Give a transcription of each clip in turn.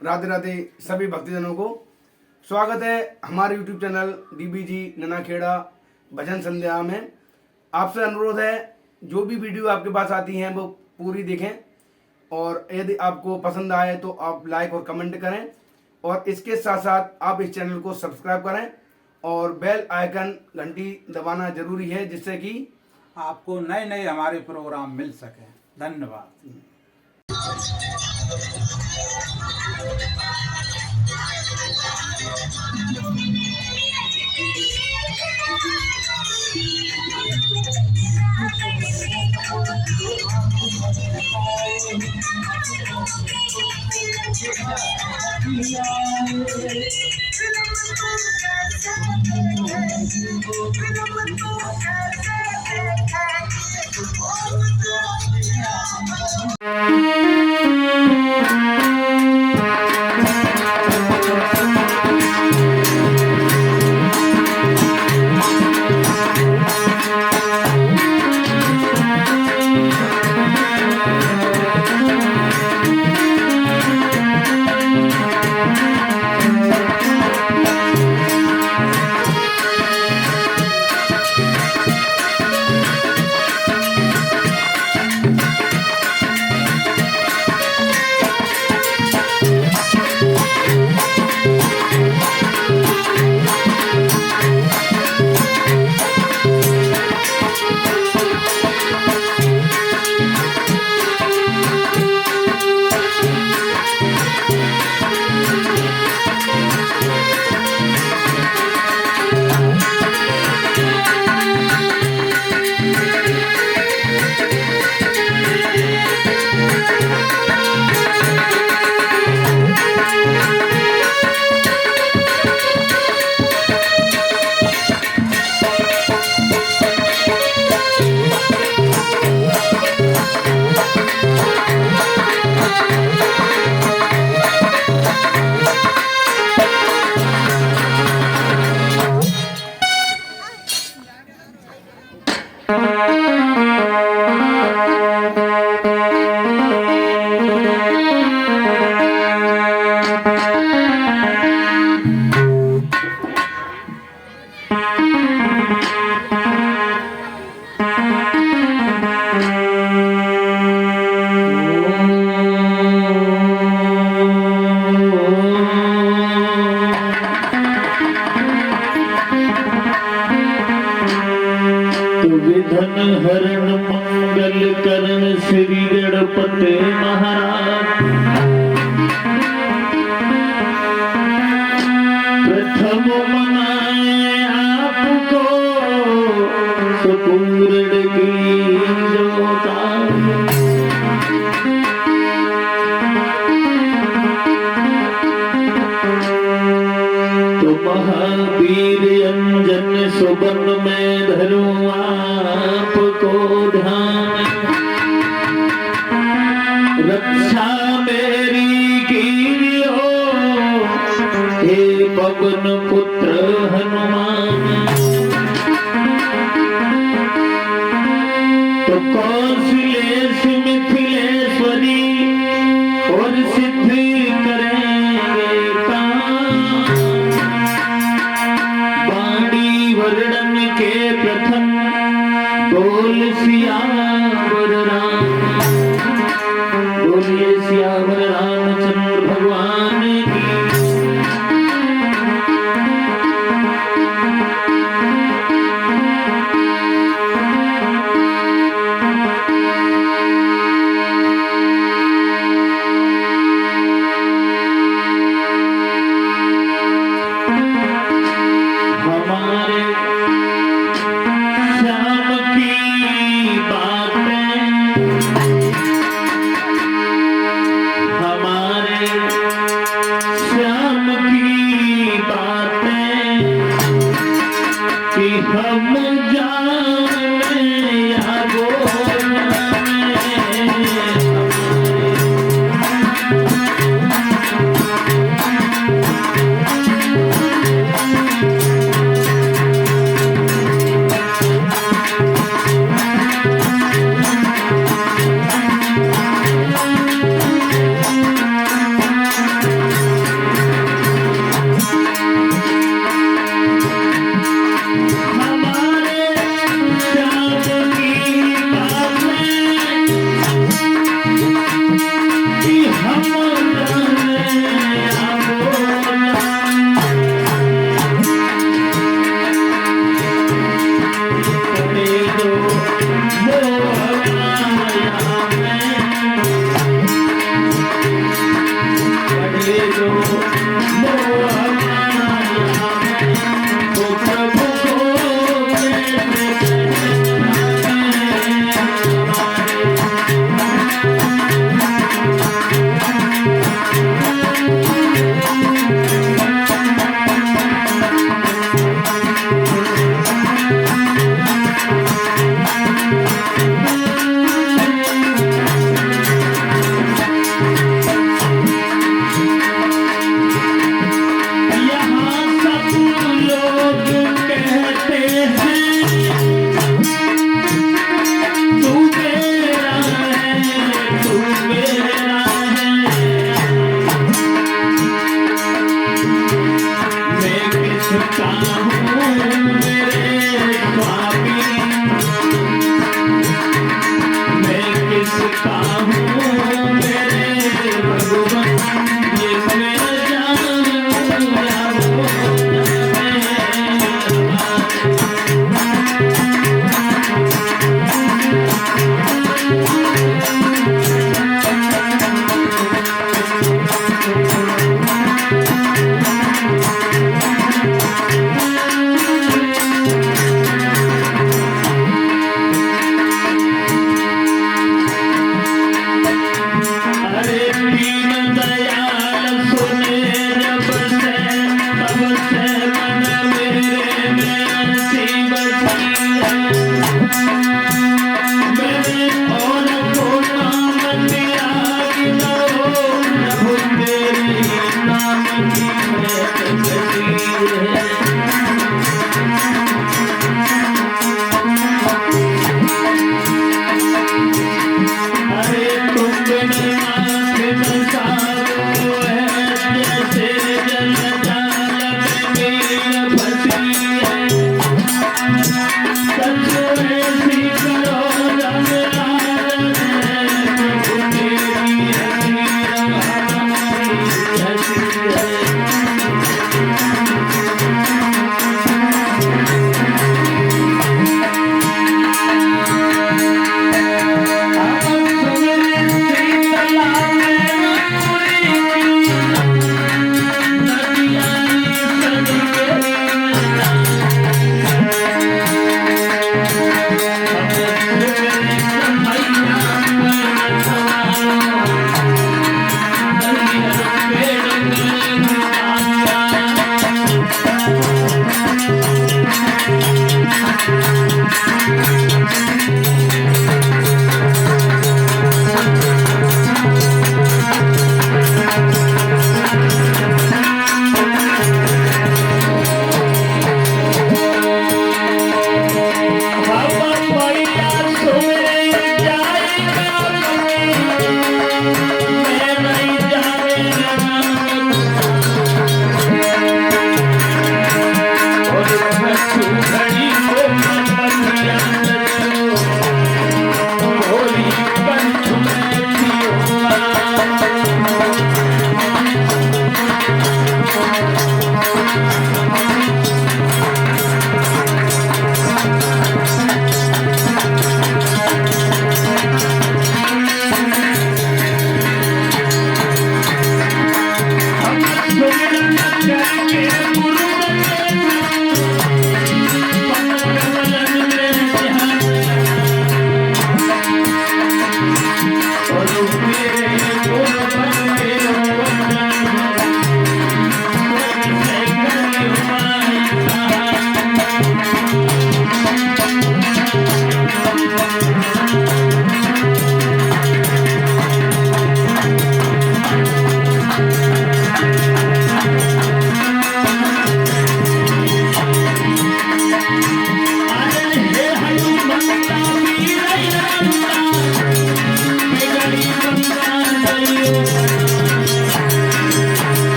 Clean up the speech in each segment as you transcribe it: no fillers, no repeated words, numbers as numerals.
राधे राधे सभी भक्तजनों को स्वागत है हमारे YouTube चैनल DBG ननाखेड़ा भजन संध्या में। आपसे अनुरोध है जो भी वीडियो आपके पास आती हैं वो पूरी देखें और यदि आपको पसंद आए तो आप लाइक और कमेंट करें और इसके साथ साथ आप इस चैनल को सब्सक्राइब करें और बेल आइकन घंटी दबाना जरूरी है जिससे कि आपको नए नए हमारे प्रोग्राम मिल सके। धन्यवाद। विधन हरण मंगल करण श्री गणपति महाराज। प्रथम मनाए आपको सुपूर्ण की जोता। तो महावीर अंजन सुबन में धरूं आपको ध्यान। रक्षा मेरी कीजियो हे पवन पुत्र हनुमान। तो कौशलेश मिथिलेश्वरी और सिद्ध करेंगे काम। वाणी वर्णन के प्रथम बोल सियावर राम। बोलिए सियावर रामचंद्र भगवान की। हमारे श्याम की बातें हमारे जो मोह माया में, वो प्रभु को कैसे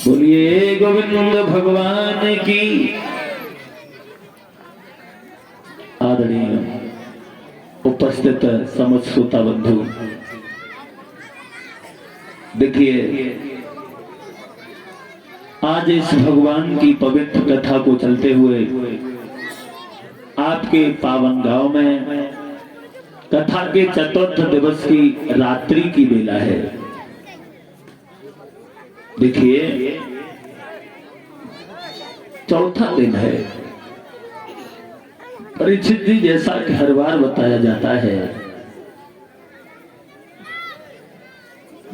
बोलिए गोविंद भगवान की। आदरणीय उपस्थित समस्त श्रोता बंधु, देखिए आज इस भगवान की पवित्र कथा को चलते हुए आपके पावन गांव में कथा के चतुर्थ दिवस की रात्रि की बेला है। देखिए चौथा दिन है। परीक्षित जी, जैसा कि हर बार बताया जाता है,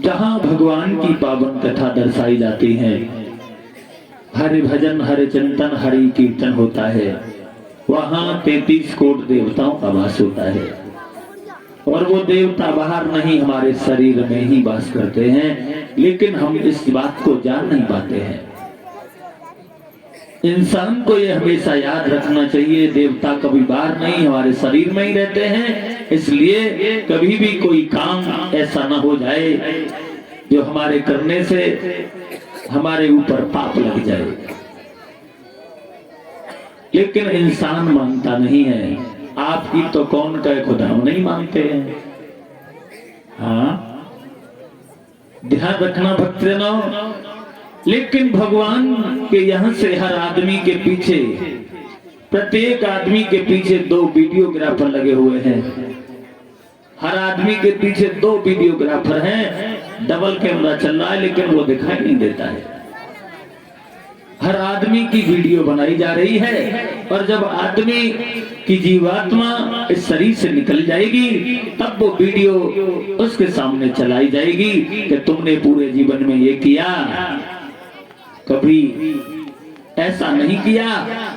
जहां भगवान की पावन कथा दर्शाई जाती है, हरि भजन हरि चिंतन हरि कीर्तन होता है, वहां 33 कोटि देवताओं का वास होता है। और वो देवता बाहर नहीं, हमारे शरीर में ही वास करते हैं, लेकिन हम इस बात को जान नहीं पाते हैं। इंसान को ये हमेशा याद रखना चाहिए, देवता कभी बाहर नहीं, हमारे शरीर में ही रहते हैं। इसलिए कभी भी कोई काम ऐसा ना हो जाए जो हमारे करने से हमारे ऊपर पाप लग जाए। लेकिन इंसान मानता नहीं है। आपकी तो कौन कहे, खुदा नहीं मानते हैं। हाँ, ध्यान रखना भक्तजनों। लेकिन भगवान के यहां से हर आदमी के पीछे, प्रत्येक आदमी के पीछे 2 वीडियोग्राफर लगे हुए हैं। हर आदमी के पीछे 2 वीडियोग्राफर हैं। डबल कैमरा चल रहा है, लेकिन वो दिखाई नहीं देता है। हर आदमी की वीडियो बनाई जा रही है। और जब आदमी की जीवात्मा इस शरीर से निकल जाएगी, तब वो वीडियो उसके सामने चलाई जाएगी कि तुमने पूरे जीवन में ये किया, कभी ऐसा नहीं किया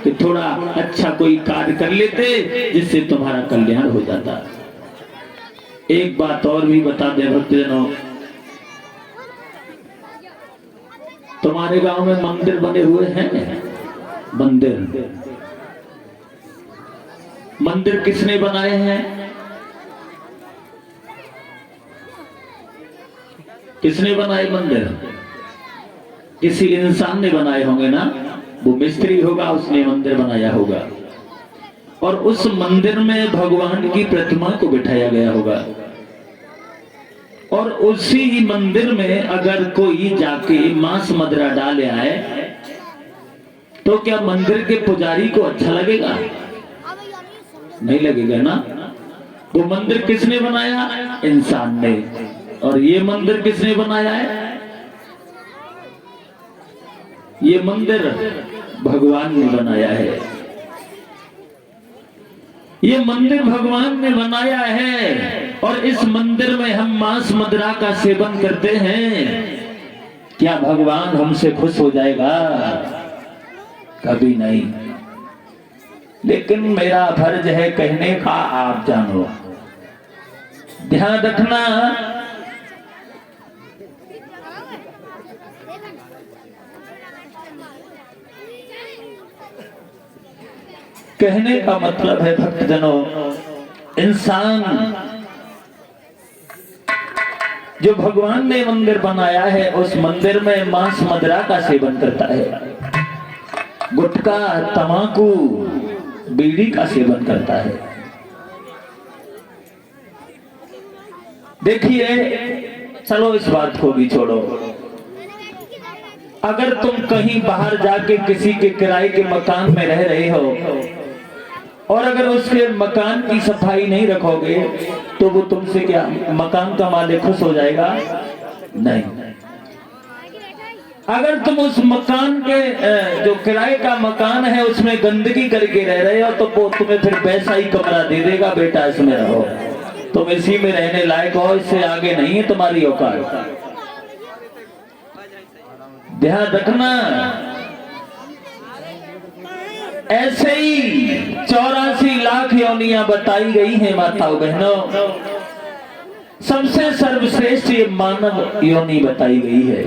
कि थोड़ा अच्छा कोई कार्य कर लेते जिससे तुम्हारा कल्याण हो जाता। एक बात और भी बता दें भक्तजनों, तुम्हारे गांव में मंदिर बने हुए हैं। मंदिर किसने बनाए हैं? किसने बनाए मंदिर? किसी इंसान ने बनाए होंगे ना। वो मिस्त्री होगा, उसने मंदिर बनाया होगा। और उस मंदिर में भगवान की प्रतिमा को बिठाया गया होगा। और उसी ही मंदिर में अगर कोई जाके मांस मदिरा डाल आए, तो क्या मंदिर के पुजारी को अच्छा लगेगा? नहीं लगेगा ना। वो मंदिर किसने बनाया? इंसान ने। और ये मंदिर किसने बनाया है? ये मंदिर भगवान ने बनाया है। ये मंदिर भगवान ने बनाया है। और इस मंदिर में हम मांस मदिरा का सेवन करते हैं। क्या भगवान हमसे खुश हो जाएगा? कभी नहीं। लेकिन मेरा फर्ज है कहने का, आप जानो। ध्यान रखना, कहने का मतलब है भक्तजनों, इंसान जो भगवान ने मंदिर बनाया है, उस मंदिर में मांस मदिरा का सेवन करता है, गुटखा तंबाकू बीड़ी का सेवन करता है। देखिए, चलो इस बात को भी छोड़ो। अगर तुम कहीं बाहर जाके किसी के किराए के मकान में रह रहे हो, और अगर उसके मकान की सफाई नहीं रखोगे, तो वो तुमसे क्या, मकान का मालिक खुश हो जाएगा? नहीं। अगर तुम उस मकान के जो किराए का मकान है उसमें गंदगी करके रह रहे हो, तो वो तुम्हें फिर वैसा ही कमरा दे देगा, बेटा इसमें रहो, तुम इसी में रहने लायक हो, इससे आगे नहीं है तुम्हारी औकात। ध्यान रखना। ऐसे ही 84 लाख योनियां बताई गई हैं माताओं बहनों। सबसे सर्वश्रेष्ठ ये मानव योनि बताई गई है।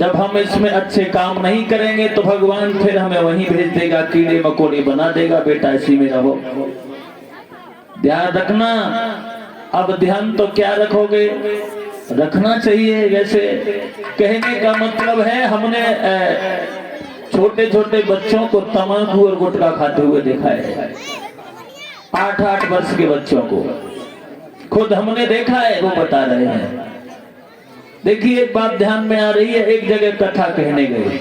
जब हम इसमें अच्छे काम नहीं करेंगे तो भगवान फिर हमें वहीं भेज देगा, कीड़े मकोड़े बना देगा, बेटा इसी में रहो। ध्यान रखना। अब ध्यान तो क्या रखोगे, रखना चाहिए। वैसे कहने का मतलब है, हमने छोटे छोटे बच्चों को तंबाकू और गुटखा खाते हुए देखा है। 8-8 वर्ष के बच्चों को, खुद हमने देखा है, वो बता रहे हैं। देखिए एक बात ध्यान में आ रही है, एक जगह कथा कहने गए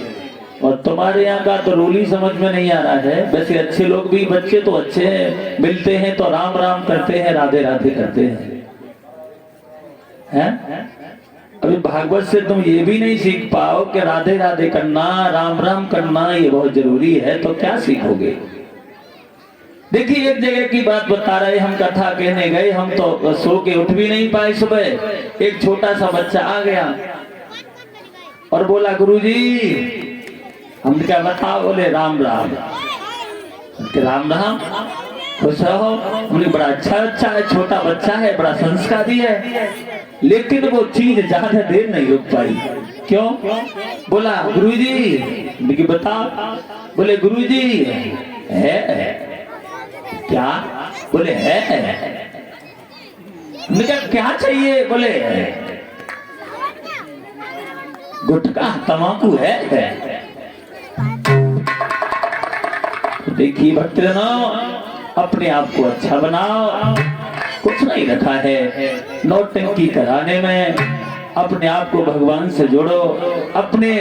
और तुम्हारे यहाँ का तो रूल ही समझ में नहीं आ रहा है। वैसे अच्छे लोग भी, बच्चे तो अच्छे हैं, मिलते हैं तो राम राम करते हैं, राधे राधे करते हैं। अभी भागवत से तुम ये भी नहीं सीख पाओ कि राधे राधे करना, राम राम करना ये बहुत जरूरी है, तो क्या सीखोगे। देखिए एक जगह की बात बता रहे, हम कथा कहने गए, हम तो सो के उठ भी नहीं पाए। सुबह एक छोटा सा बच्चा आ गया और बोला गुरुजी, हमने क्या बताओ, बोले राम राम। राम राम, खुश रहो। हमने बड़ा अच्छा अच्छा है, छोटा बच्चा है, बड़ा संस्कारी है, लेकिन वो चीज ज्यादा देर नहीं रुक पाई। क्यों? बोला गुरुजी, बताओ। बोले गुरुजी है क्या? बोले है। मैंने कहा क्या चाहिए? बोले गुटखा तंबाकू है। तो देखिए भक्तजनों, अपने आप को अच्छा बनाओ, कुछ नहीं रखा है नौटंकी कराने में। अपने आप को भगवान से जोड़ो, अपने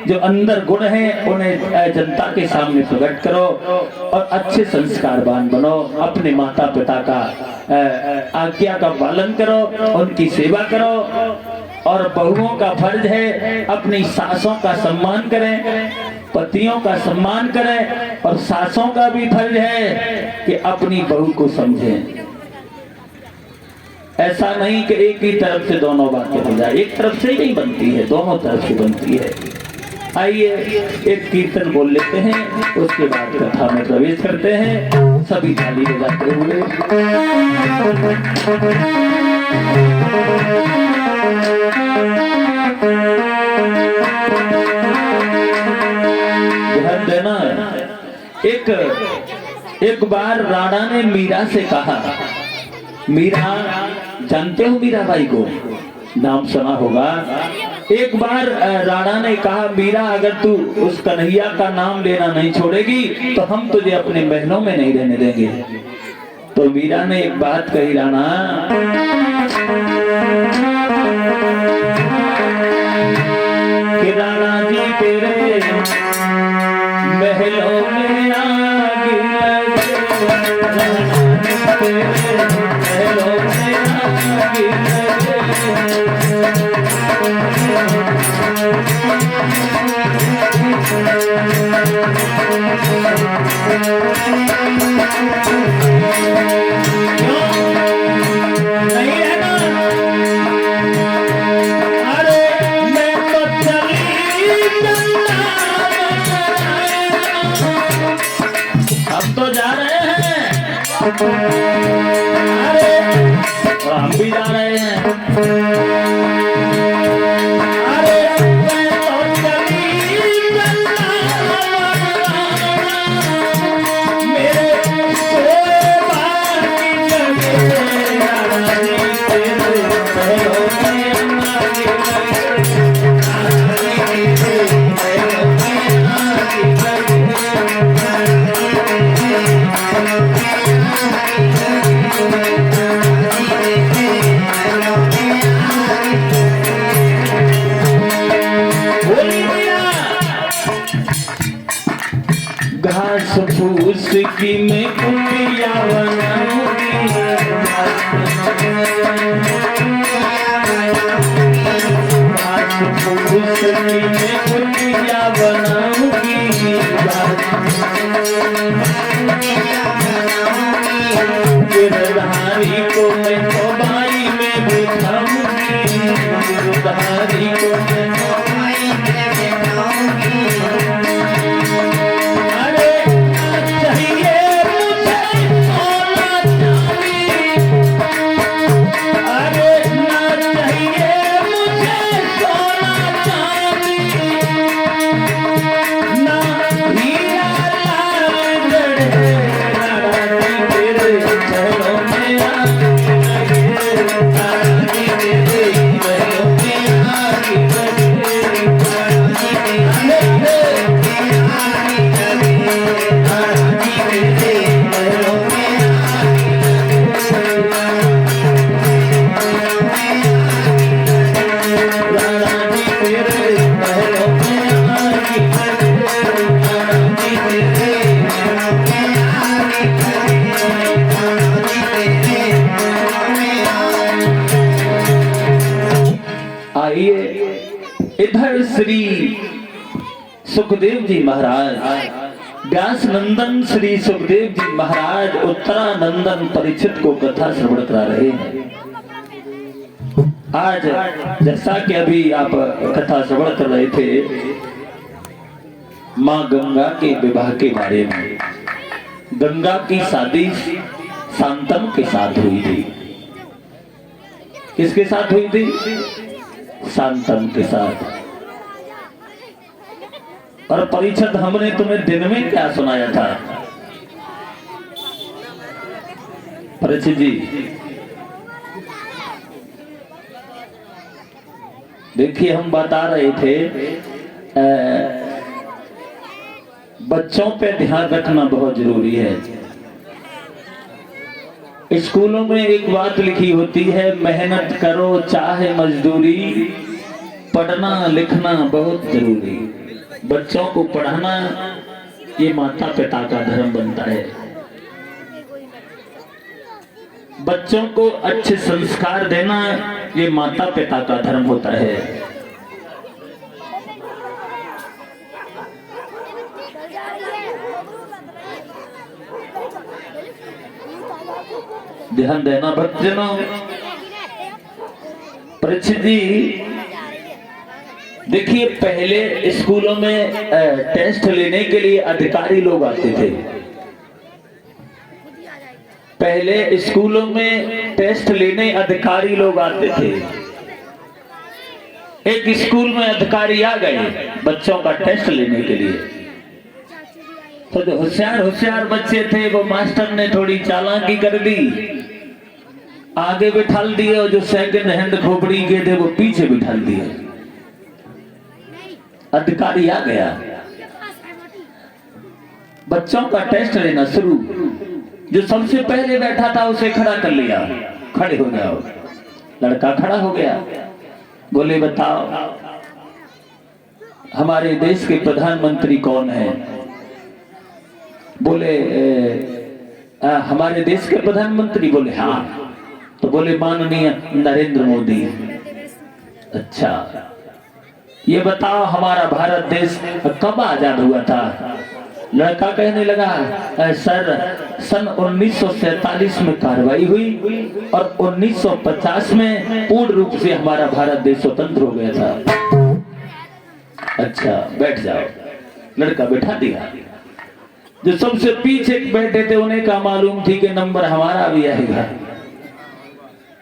जो अंदर गुण हैं उन्हें जनता के सामने प्रकट करो और अच्छे संस्कारवान बनो। अपने माता पिता का आज्ञा का पालन करो, उनकी सेवा करो। और बहुओं का फर्ज है अपनी सासों का सम्मान करें, पतियों का सम्मान करें, और सासों का भी फर्ज है कि अपनी बहू को समझें। ऐसा नहीं कि एक ही तरफ से दोनों बातें हो जाए, एक तरफ से ही नहीं बनती है, दोनों तरफ से बनती है। आइए एक कीर्तन बोल लेते हैं, उसके बाद कथा में प्रवेश करते हैं। सभी ताली बजाते हुए ध्यान देना। एक बार राणा ने मीरा से कहा, मीरा, जानते हो मीराबाई को, नाम सुना होगा। एक बार राणा ने कहा, मीरा अगर तू उस कन्हैया का नाम लेना नहीं छोड़ेगी तो हम तुझे अपने महलों में नहीं रहने देंगे। तो मीरा ने एक बात कही, राणा कि राणा जी तेरे महलों में आग लगे, तेरे महलों में आग लगे। नहीं रहना, अरे मैं तो चली अब तो जा रहे हैं, अरे हम भी जा रहे हैं। इधर श्री सुखदेव जी महाराज, व्यास नंदन श्री सुखदेव जी महाराज उत्तरानंदन परीक्षित को कथा श्रवण करा रहे हैं। आज जैसा कि अभी आप कथा श्रवण कर रहे थे, माँ गंगा के विवाह के बारे में। गंगा की शादी शांतनु के साथ हुई थी। किसके साथ हुई थी? शांतनु के साथ। और परीक्षित, हमने तुम्हें दिन में क्या सुनाया था? परीक्षित जी देखिए, हम बता रहे थे बच्चों पे ध्यान रखना बहुत जरूरी है। स्कूलों में एक बात लिखी होती है, मेहनत करो चाहे मजदूरी, पढ़ना लिखना बहुत जरूरी। बच्चों को पढ़ाना ये माता पिता का धर्म बनता है। बच्चों को अच्छे संस्कार देना ये माता पिता का धर्म होता है। ध्यान देना भक्तजनों। परीक्षित जी देखिए, पहले स्कूलों में टेस्ट लेने के लिए अधिकारी लोग आते थे। पहले स्कूलों में टेस्ट लेने अधिकारी लोग आते थे। एक स्कूल में अधिकारी आ गए बच्चों का टेस्ट लेने के लिए। तो जो होशियार बच्चे थे, वो मास्टर ने थोड़ी चालाकी कर दी, आगे बिठाल दिए, और जो सेकंड हैंड खोपड़ी के थे वो पीछे बिठाल दिए। अधिकारी आ गया, बच्चों का टेस्ट लेना शुरू। जो सबसे पहले बैठा था उसे खड़ा कर लिया, खड़े हो जाओ। लड़का खड़ा हो गया, बोले बताओ हमारे देश के प्रधानमंत्री कौन है? बोले हमारे देश के प्रधानमंत्री? बोले हाँ। तो बोले माननीय नरेंद्र मोदी। अच्छा, ये बताओ हमारा भारत देश कब आजाद हुआ था? लड़का कहने लगा सर सन 1947 में कार्रवाई हुई और 1950 में पूर्ण रूप से हमारा भारत देश स्वतंत्र हो गया था। अच्छा बैठ जाओ। लड़का बैठा दिया। जो सबसे पीछे बैठे थे उन्हें का मालूम थी कि नंबर हमारा भी आएगा,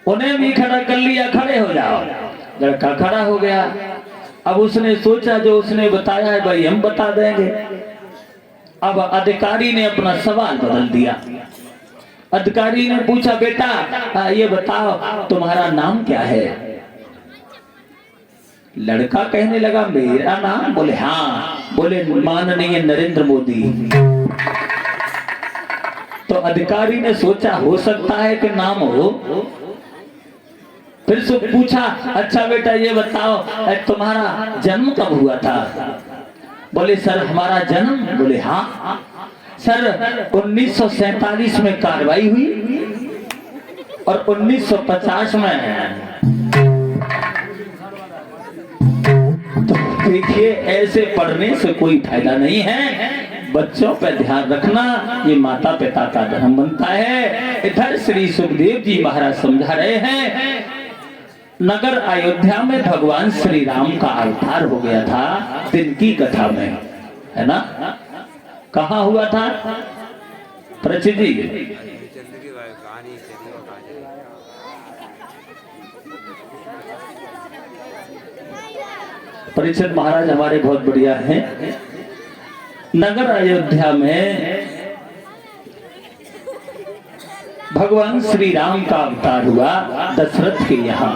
उन्हें भी खड़ा कर लिया, खड़े हो जाओ। लड़का खड़ा हो गया। अब उसने सोचा जो उसने बताया है भाई हम बता देंगे। अब अधिकारी ने अपना सवाल बदल दिया। अधिकारी ने पूछा बेटा ये बताओ तुम्हारा नाम क्या है? लड़का कहने लगा मेरा नाम? बोले हाँ। बोले माननीय नरेंद्र मोदी। तो अधिकारी ने सोचा हो सकता है कि नाम हो। फिर से पूछा अच्छा बेटा ये बताओ तुम्हारा जन्म कब हुआ था? बोले सर हमारा जन्म? बोले हाँ। सर 1947 में कार्रवाई हुई और 1950 में। तो देखिए ऐसे पढ़ने से कोई फायदा नहीं है। बच्चों पर ध्यान रखना ये माता पिता का धर्म बनता है। इधर श्री सुखदेव जी महाराज समझा रहे हैं, नगर अयोध्या में भगवान श्री राम का अवतार हो गया था दिन की कथा में, है ना? कहाँ हुआ था परीक्षित जी? परीक्षित महाराज हमारे बहुत बढ़िया हैं। नगर अयोध्या में भगवान श्री राम का अवतार हुआ दशरथ के यहाँ।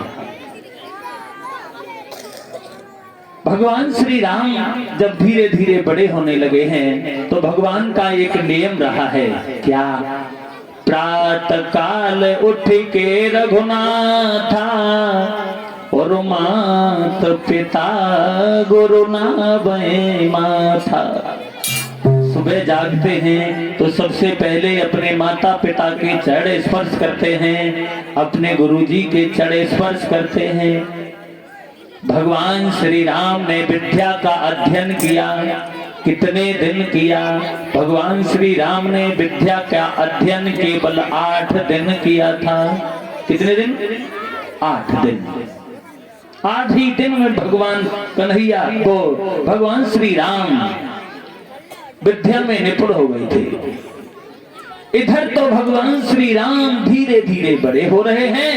भगवान श्री राम जब धीरे धीरे बड़े होने लगे हैं तो भगवान का एक नियम रहा है, क्या? प्रातः काल उठ के रघुनाथा और मात पिता गुरु ना बे माथा। सुबह जागते हैं तो सबसे पहले अपने माता पिता के चरण स्पर्श करते हैं, अपने गुरुजी के चरण स्पर्श करते हैं। भगवान श्री राम ने विद्या का अध्ययन किया। कितने दिन किया? भगवान श्री राम ने विद्या का अध्ययन केवल 8 दिन किया था। कितने दिन? 8 दिन। 8 ही दिन में भगवान कन्हैया को, भगवान श्री राम विद्या में निपुण हो गए थे। इधर तो भगवान श्री राम धीरे धीरे बड़े हो रहे हैं।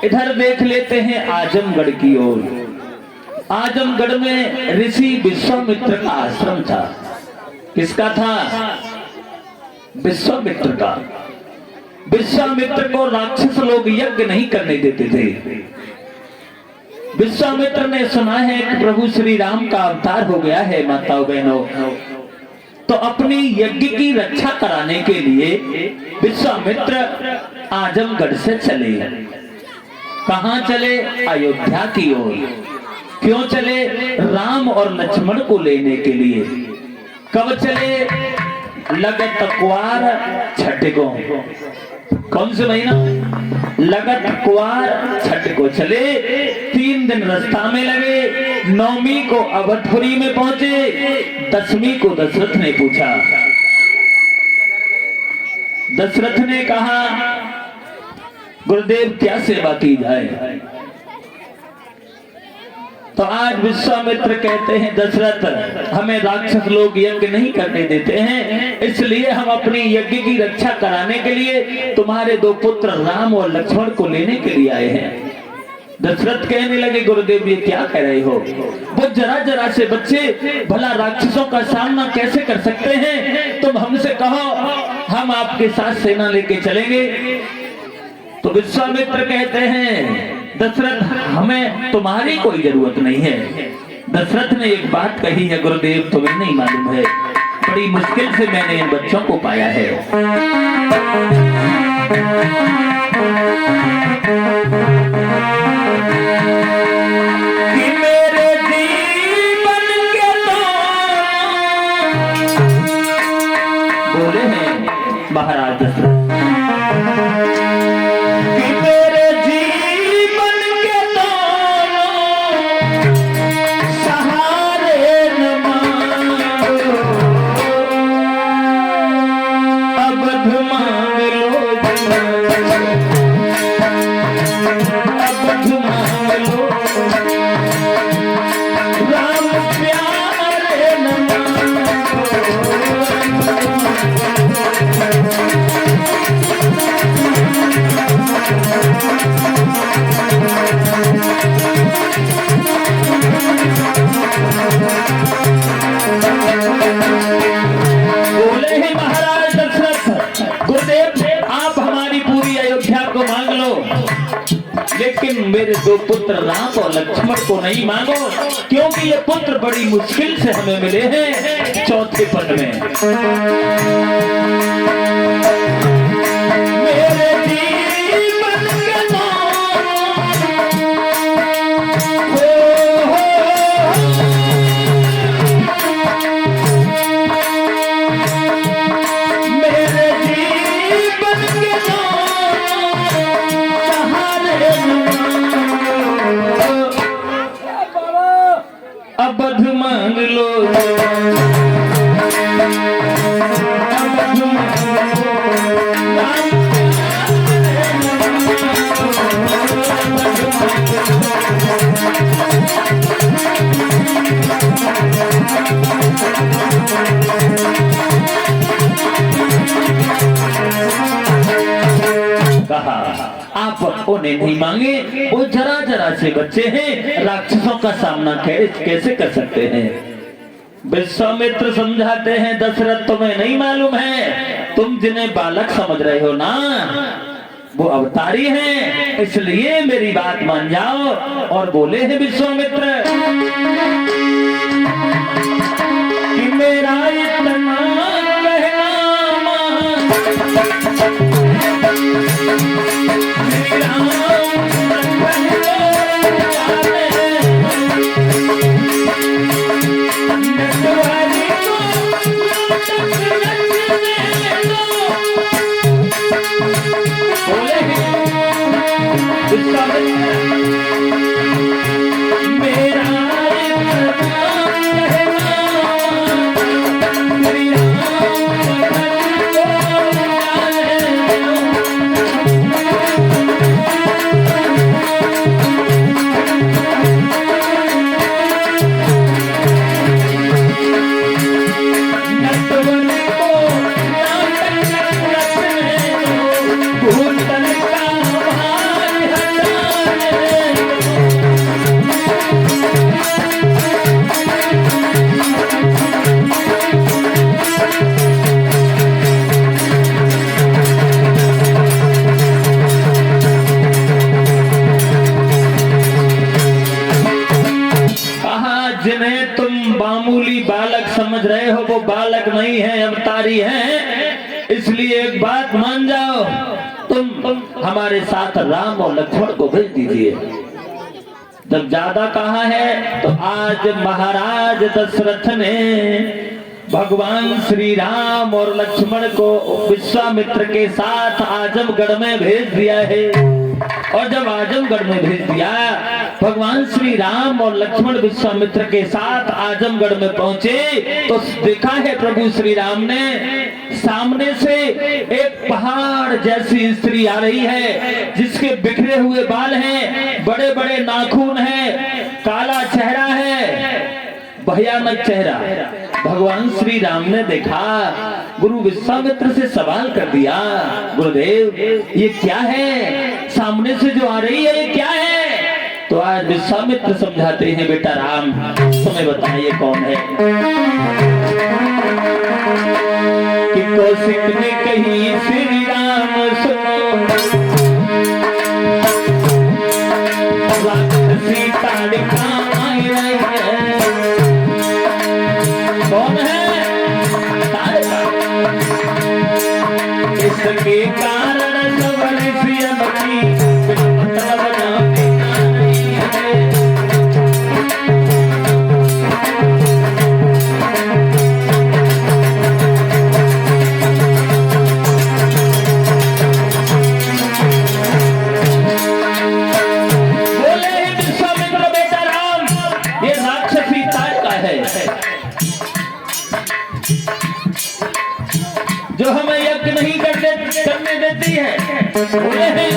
इधर देख लेते हैं आजमगढ़ की ओर। आजमगढ़ में ऋषि विश्वामित्र का आश्रम था। किसका था? विश्वामित्र का। विश्वामित्र को राक्षस लोग यज्ञ नहीं करने देते थे। विश्वामित्र ने सुना है कि प्रभु श्री राम का अवतार हो गया है माताओं बहनों, तो अपनी यज्ञ की रक्षा कराने के लिए विश्वामित्र आजमगढ़ से चले। कहां चले? अयोध्या की ओर। क्यों चले? राम और लक्ष्मण को लेने के लिए। कब चले? लगत कुआर छठ को। कौन से महीना? लगत कुआर छठ को चले। 3 दिन रास्ता में लगे। 9वीं को अवधपुरी में पहुंचे। 10वीं को दशरथ ने पूछा। दशरथ ने कहा, गुरुदेव क्या सेवा की जाए? तो आज विश्वामित्र कहते हैं, दशरथ हमें राक्षस लोग यज्ञ नहीं करने देते हैं, इसलिए हम अपनी यज्ञ की रक्षा कराने के लिए तुम्हारे 2 पुत्र राम और लक्ष्मण को लेने के लिए आए हैं। दशरथ कहने लगे, गुरुदेव ये क्या कह रहे हो? वो जरा जरा से बच्चे भला राक्षसों का सामना कैसे कर सकते हैं? तुम हमसे कहो, हम आपके साथ सेना लेके चलेंगे। तो विश्वामित्र कहते हैं, दशरथ हमें तुम्हारी कोई जरूरत नहीं है। दशरथ ने एक बात कही है, गुरुदेव तुम्हें नहीं मालूम है, बड़ी मुश्किल से मैंने इन बच्चों को पाया है। कि मेरे जीवन के बोले हैं महाराज दशरथ, लेकिन मेरे 2 पुत्र राम और लक्ष्मण को नहीं मांगो, क्योंकि ये पुत्र बड़ी मुश्किल से हमें मिले हैं 4थे पद में। मेरे जीवन के मेरे जीवन के अबध मांग लो, अबध मांग कहा आप उन्हें नहीं मांगे, वो जरा जरा से बच्चे हैं, राक्षसों का सामना कैसे कर सकते हैं? विश्वामित्र समझाते हैं, दशरथ तुम्हें नहीं मालूम है, तुम जिन्हें बालक समझ रहे हो ना, वो अवतारी हैं, इसलिए मेरी बात मान जाओ। और बोले हैं विश्वामित्र कि मेरा इतना नहीं है, अवतारी है। इसलिए एक बात मान जाओ, तुम हमारे साथ राम और लक्ष्मण को भेज दीजिए। जब ज्यादा कहा है तो आज महाराज दशरथ ने भगवान श्री राम और लक्ष्मण को विश्वामित्र के साथ आजमगढ़ में भेज दिया है। और जब आजमगढ़ में भेज दिया, भगवान श्री राम और लक्ष्मण विश्वामित्र के साथ आजमगढ़ में पहुंचे तो देखा है प्रभु श्री राम ने सामने से एक पहाड़ जैसी स्त्री आ रही है, जिसके बिखरे हुए बाल हैं, बड़े बड़े नाखून हैं, काला चेहरा है, भयानक चेहरा। भगवान श्री राम ने देखा, गुरु विश्वामित्र से सवाल कर दिया, गुरुदेव ये क्या है, सामने से जो आ रही है ये क्या है? तो आज विश्वामित्र समझाते हैं, बेटा राम तुम्हें बताइए कौन है। कि कौशिक ने कही श्री राम सुनो, राक्षसी ताड़का आई है। कौन है? इसके कारण सबल सियमती मतलब नामे नहीं है। बोले विश्वामित्र बेटा राम, ये राक्षसी ताड़का है जो हमें यज्ञ नहीं करने देती है। बोले हैं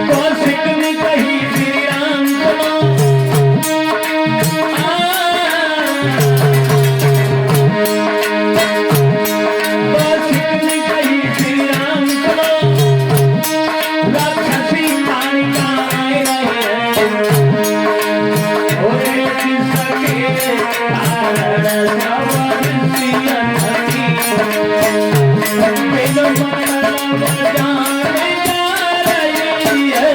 कौशिक ने कही श्री राम सुनो, कौशिक ने कही श्री राम सुनो, राक्षसी ताड़का आई है। बोले किसके कारण सबल सियमती बिनु मतलब जाने जा रही है।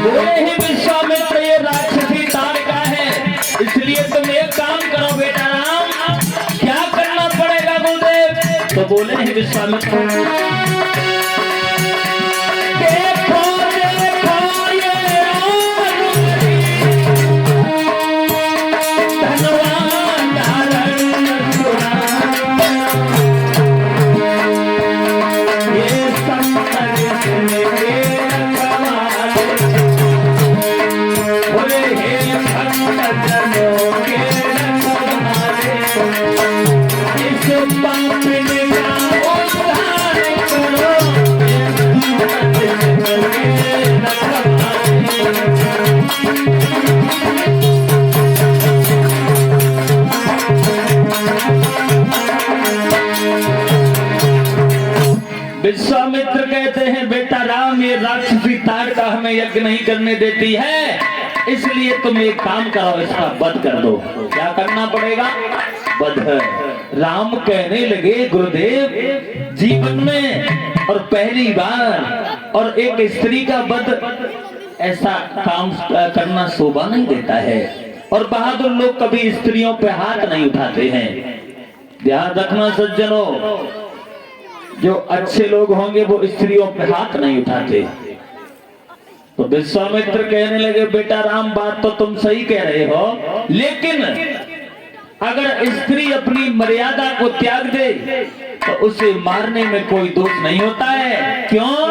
बोले ही विश्वामित्र ये राक्षसी ताड़का है, इसलिए तुम एक काम करो बेटा राम, क्या करना पड़ेगा गुरुदेव? तो बोले ही विश्वामित्र, देखो देखो ये धनवान धारण सुना, ये संपत्ति के रखवाले। बोले हे भक्त जनों के रखवाले, इस पापिन का उद्धार करो, इस भक्त के रखवाले। विश्वामित्र कहते हैं, बेटा राम ये राक्षसी ताड़का हमें यज्ञ नहीं करने देती है, इसलिए तुम एक काम करो, इसका वध कर दो। क्या करना पड़ेगा? वध। राम कहने लगे, गुरुदेव जीवन में और पहली बार और एक स्त्री का वध ऐसा काम करना शोभा नहीं देता है, और बहादुर लोग कभी स्त्रियों पे हाथ नहीं उठाते हैं। ध्यान रखना सज्जनों, जो अच्छे लोग होंगे वो स्त्रियों पे हाथ नहीं उठाते। तो विश्वामित्र कहने लगे, बेटा राम बात तो तुम सही कह रहे हो, लेकिन अगर स्त्री अपनी मर्यादा को त्याग दे तो उसे मारने में कोई दोष नहीं होता है। क्यों?